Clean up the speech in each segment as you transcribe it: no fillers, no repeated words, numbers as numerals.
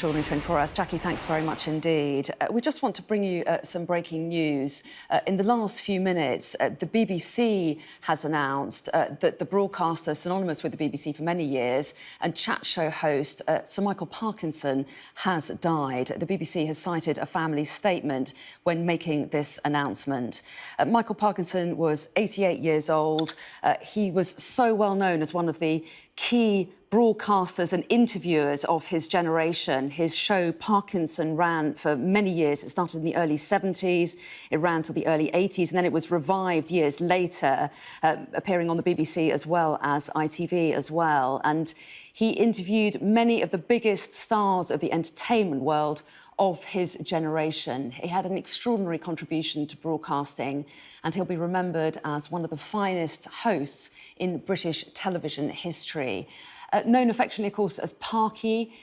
extraordinary film for us. Jackie, thanks very much indeed. We just want to bring you some breaking news. In the last few minutes, the BBC has announced that the broadcaster synonymous with the BBC for many years and chat show host Sir Michael Parkinson has died. The BBC has cited a family statement when making this announcement. Michael Parkinson was 88 years old. He was so well known as one of the key broadcasters and interviewers of his generation. His show Parkinson ran for many years. It started in the early 70s, it ran till the early 80s, and then it was revived years later, appearing on the BBC as well as ITV as well. And he interviewed many of the biggest stars of the entertainment world of his generation. He had an extraordinary contribution to broadcasting, and he'll be remembered as one of the finest hosts in British television history. Known affectionately, of course, as Parky,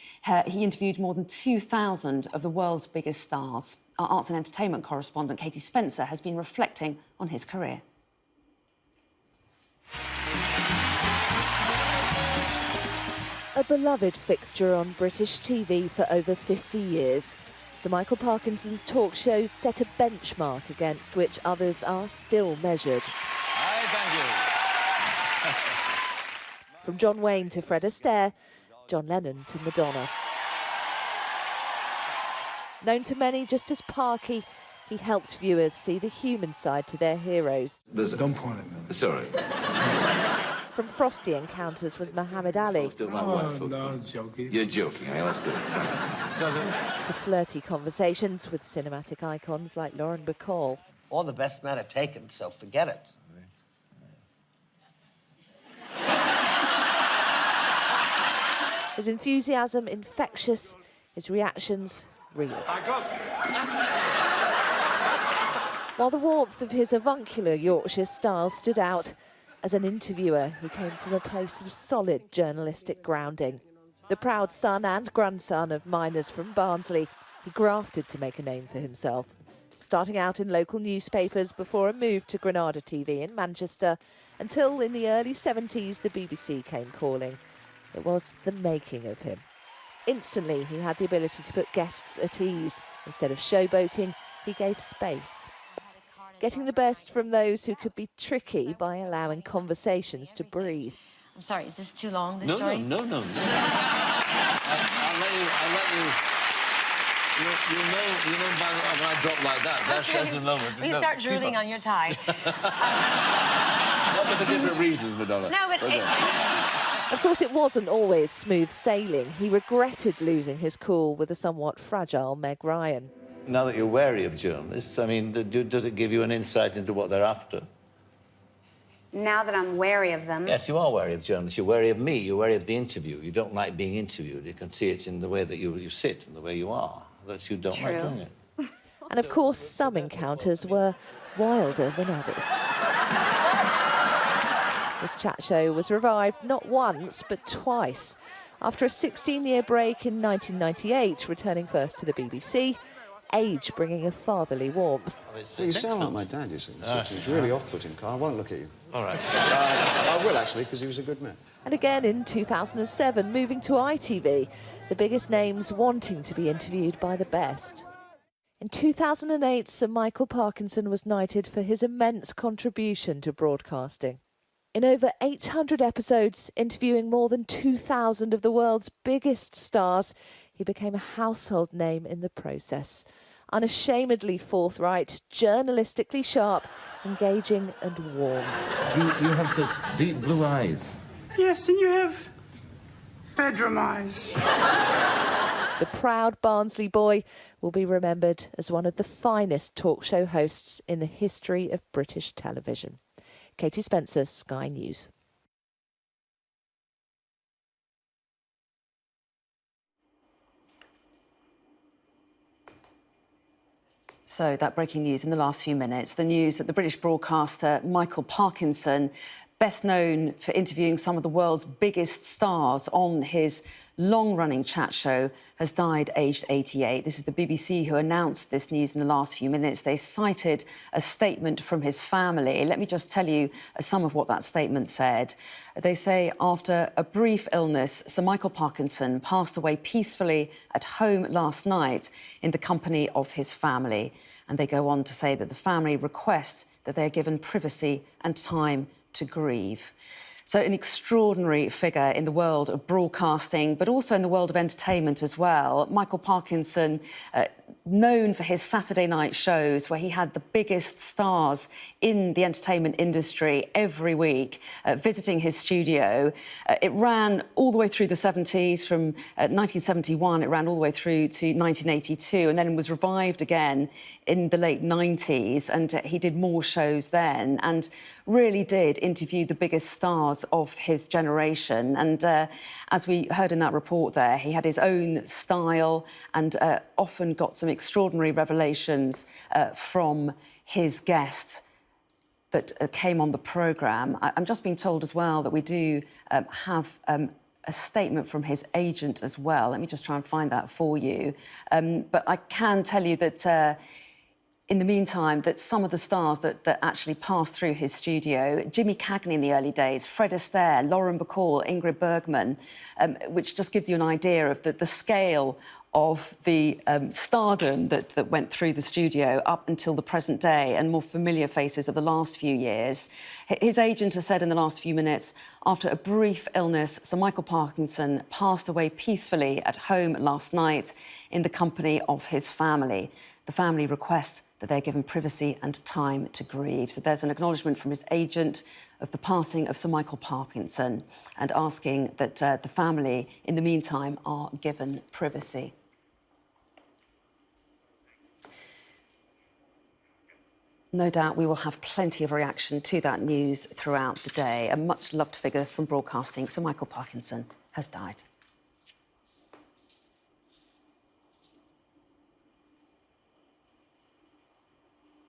he interviewed more than 2,000 of the world's biggest stars. Our arts and entertainment correspondent, Katie Spencer, has been reflecting on his career. A beloved fixture on British TV for over 50 years, Sir Michael Parkinson's talk shows set a benchmark against which others are still measured. Hi, thank you. From John Wayne to Fred Astaire, John Lennon to Madonna. Known to many just as Parky, he helped viewers see the human side to their heroes. Don't point at me. Sorry. From frosty encounters with Muhammad Ali No, I'm joking. You're joking, eh? That's good. to flirty conversations with cinematic icons like Lauren Bacall. All the best men are taken, so forget it. His enthusiasm infectious, his reactions real. While the warmth of his avuncular Yorkshire style stood out, as an interviewer, he came from a place of solid journalistic grounding. The proud son and grandson of miners from Barnsley, he grafted to make a name for himself. Starting out in local newspapers before a move to Granada TV in Manchester, until in the early 70s the BBC came calling. It was the making of him. Instantly, he had the ability to put guests at ease. Instead of showboating, he gave space. Getting the best from those who could be tricky by allowing conversations to breathe. I'm sorry, is this too long, this story? No. I'll let you. You know, when I drop like that, that's the moment. Will you start drooling on your tie? Not for different reasons, Madonna. No, but... Of course, it wasn't always smooth sailing. He regretted losing his cool with a somewhat fragile Meg Ryan. Now that you're wary of journalists, I mean, does it give you an insight into what they're after? Now that I'm wary of them... Yes, you are wary of journalists. You're wary of me. You're wary of the interview. You don't like being interviewed. You can see it in the way that you sit and the way you are. That's you don't True. like doing it. And of course, some encounters were wilder than others. This chat show was revived not once, but twice. After a 16-year break in 1998, returning first to the BBC, age bringing a fatherly warmth. Well, you sound like my dad, you see. It's really off-putting, Carl. I won't look at you. All right. I will, actually, because he was a good man. And again in 2007, moving to ITV, the biggest names wanting to be interviewed by the best. In 2008, Sir Michael Parkinson was knighted for his immense contribution to broadcasting. In over 800 episodes, interviewing more than 2,000 of the world's biggest stars, he became a household name in the process. Unashamedly forthright, journalistically sharp, engaging and warm. You have such deep blue eyes. Yes, and you have bedroom eyes. The proud Barnsley boy will be remembered as one of the finest talk show hosts in the history of British television. Katie Spencer, Sky News. So that breaking news in the last few minutes, the news that the British broadcaster Michael Parkinson best known for interviewing some of the world's biggest stars on his long-running chat show, has died aged 88. This is the BBC who announced this news in the last few minutes. They cited a statement from his family. Let me just tell you some of what that statement said. They say, after a brief illness, Sir Michael Parkinson passed away peacefully at home last night in the company of his family. And they go on to say that the family requests that they're given privacy and time to grieve. So an extraordinary figure in the world of broadcasting, but also in the world of entertainment as well. Michael Parkinson, known for his Saturday night shows where he had the biggest stars in the entertainment industry every week, visiting his studio. It ran all the way through the 70s, from 1971, it ran all the way through to 1982, and then was revived again in the late 90s, and he did more shows then, and really did interview the biggest stars of his generation. And as we heard in that report there, he had his own style and often got some extraordinary revelations from his guests that came on the programme. I'm just being told as well that we do have a statement from his agent as well. Let me just try and find that for you. But I can tell you that in the meantime, that some of the stars that actually passed through his studio, Jimmy Cagney in the early days, Fred Astaire, Lauren Bacall, Ingrid Bergman, which just gives you an idea of the scale of the stardom that went through the studio up until the present day, and more familiar faces of the last few years. His agent has said in the last few minutes, after a brief illness, Sir Michael Parkinson passed away peacefully at home last night in the company of his family. The family requests that they're given privacy and time to grieve. So there's an acknowledgement from his agent of the passing of Sir Michael Parkinson, and asking that the family, in the meantime, are given privacy. No doubt we will have plenty of reaction to that news throughout the day. A much-loved figure from broadcasting, Sir Michael Parkinson, has died.